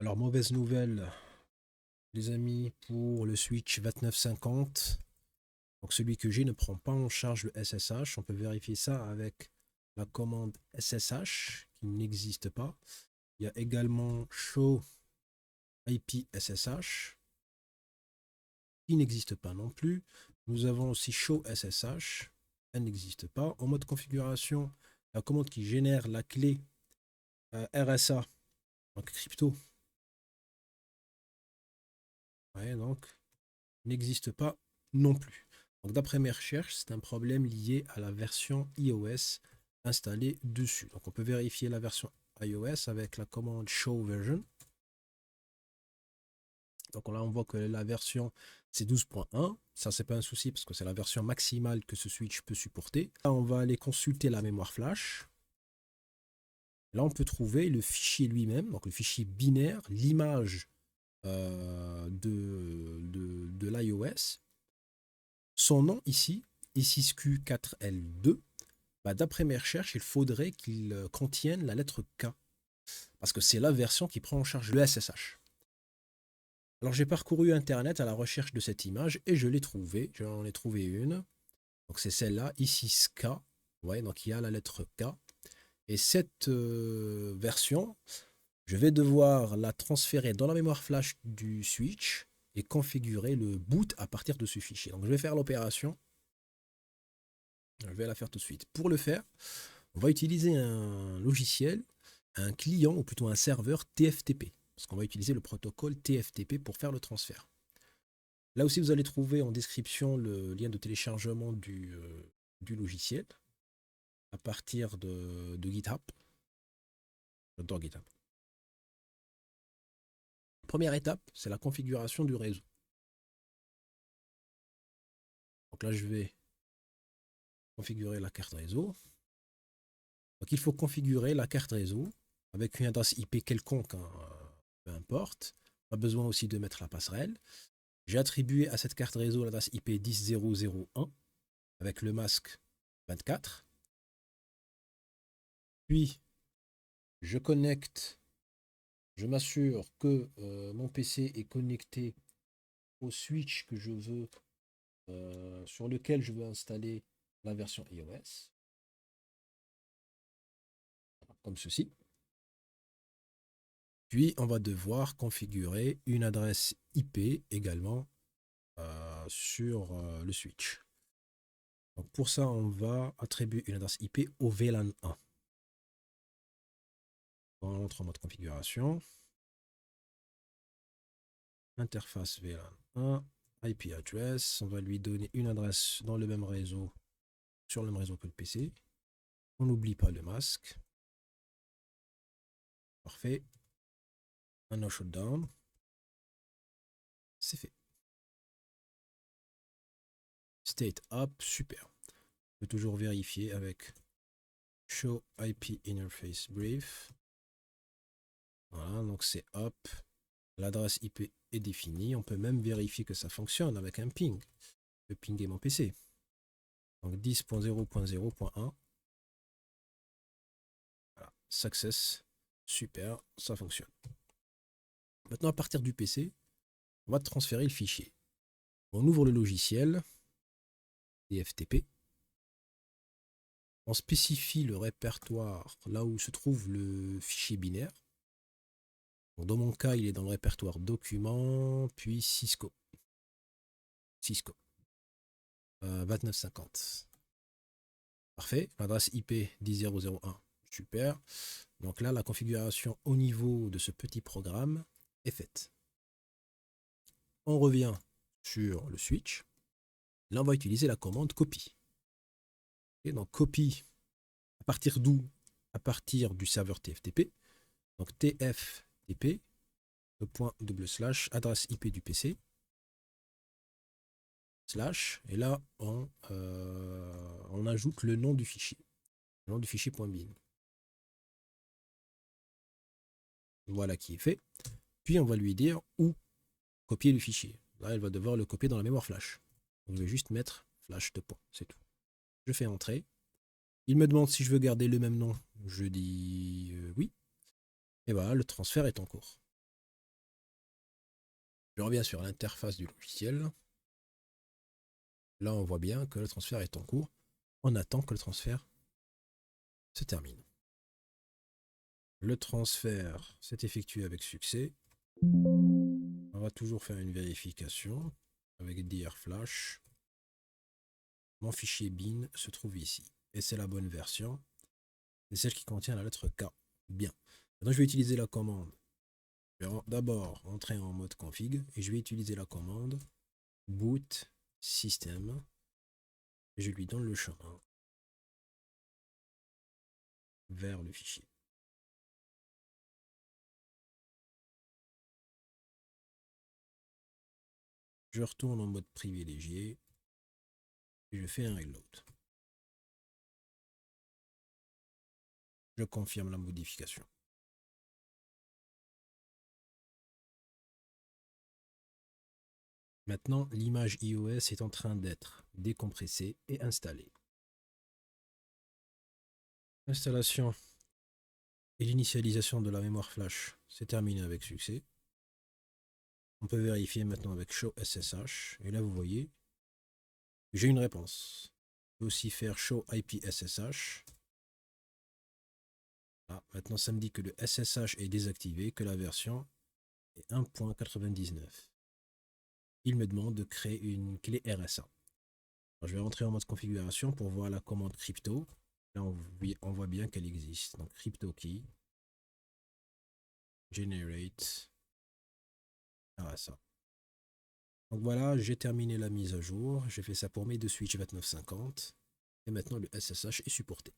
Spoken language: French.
Alors, mauvaise nouvelle, les amis, pour le Switch 2950. Donc, celui que j'ai ne prend pas en charge le SSH. On peut vérifier ça avec la commande SSH qui n'existe pas. Il y a également Show IP SSH qui n'existe pas non plus. Nous avons aussi Show SSH. Elle n'existe pas. En mode configuration, la commande qui génère la clé RSA, donc crypto, ouais, donc n'existe pas non plus. Donc d'après mes recherches, c'est un problème lié à la version iOS installée dessus. Donc on peut vérifier la version iOS avec la commande show version. Donc là on voit que la version c'est 12.1. Ça c'est pas un souci parce que c'est la version maximale que ce switch peut supporter. Là on va aller consulter la mémoire flash. Là on peut trouver le fichier lui-même, donc le fichier binaire, l'image de l'iOS. Son nom ici, E6Q4L2, bah, d'après mes recherches, il faudrait qu'il contienne la lettre K, parce que c'est la version qui prend en charge le SSH. Alors j'ai parcouru Internet à la recherche de cette image et je l'ai trouvée, j'en ai trouvé une. Donc c'est celle-là, E6K, ouais, donc il y a la lettre K. Et cette version, je vais devoir la transférer dans la mémoire flash du switch et configurer le boot à partir de ce fichier. Donc je vais faire l'opération. Je vais la faire tout de suite. Pour le faire, on va utiliser un logiciel, un client ou plutôt un serveur TFTP. Parce qu'on va utiliser le protocole TFTP pour faire le transfert. Là aussi, vous allez trouver en description le lien de téléchargement du logiciel à partir de GitHub. J'adore GitHub. Première étape, c'est la configuration du réseau. Donc là, je vais configurer la carte réseau. Donc il faut configurer la carte réseau avec une adresse IP quelconque, hein, peu importe. Pas besoin aussi de mettre la passerelle. J'ai attribué à cette carte réseau l'adresse IP 10.0.0.1 avec le masque 24. Puis je connecte, je m'assure que mon PC est connecté au switch que je veux, sur lequel je veux installer la version iOS, comme ceci. Puis on va devoir configurer une adresse IP également sur le switch. Donc pour ça, on va attribuer une adresse IP au VLAN 1. On entre en mode configuration. Interface VLAN 1, IP address. On va lui donner une adresse dans le même réseau, sur le même réseau que le PC. On n'oublie pas le masque. Parfait. Un no shutdown. C'est fait. State up, super. On peut toujours vérifier avec show IP interface brief. Voilà, donc c'est up. L'adresse IP est définie. On peut même vérifier que ça fonctionne avec un ping. Je peux pinguer mon PC. Donc 10.0.0.1. Voilà, success. Super, ça fonctionne. Maintenant, à partir du PC, on va transférer le fichier. On ouvre le logiciel, TFTP. On spécifie le répertoire là où se trouve le fichier binaire. Donc dans mon cas, il est dans le répertoire documents, puis Cisco. Cisco. 2950. Parfait. L'adresse IP 10.0.0.1. Super. Donc là, la configuration au niveau de ce petit programme est faite. On revient sur le switch. Là, on va utiliser la commande copy. Et donc copy, à partir d'où? À partir du serveur TFTP. Donc TFTP, le point double slash, adresse IP du PC, slash, et là, on ajoute le nom du fichier. Le nom du fichier .bin. Voilà qui est fait. Puis on va lui dire où copier le fichier. Là, elle va devoir le copier dans la mémoire flash. Donc, je vais juste mettre flash de point, c'est tout. Je fais entrer. Il me demande si je veux garder le même nom. Je dis oui. Et voilà, le transfert est en cours. Je reviens sur l'interface du logiciel. Là, on voit bien que le transfert est en cours. On attend que le transfert se termine. Le transfert s'est effectué avec succès. On va toujours faire une vérification avec drflash. Mon fichier bin se trouve ici. Et c'est la bonne version. C'est celle qui contient la lettre K. Bien. Maintenant, je vais utiliser la commande. Je vais d'abord entrer en mode config et je vais utiliser la commande boot system. Et je lui donne le chemin vers le fichier. Je retourne en mode privilégié et je fais un reload. Je confirme la modification. Maintenant, l'image iOS est en train d'être décompressée et installée. L'installation et l'initialisation de la mémoire flash s'est terminée avec succès. On peut vérifier maintenant avec show SSH. Et là, vous voyez, j'ai une réponse. Je peux aussi faire show IP SSH. Ah, maintenant, ça me dit que le SSH est désactivé, que la version est 1.99. Il me demande de créer une clé RSA. Alors, je vais rentrer en mode configuration pour voir la commande crypto. Là, on voit bien qu'elle existe. Donc, crypto key, generate RSA. Donc voilà, j'ai terminé la mise à jour. J'ai fait ça pour mes deux switches 2950. Et maintenant, le SSH est supporté.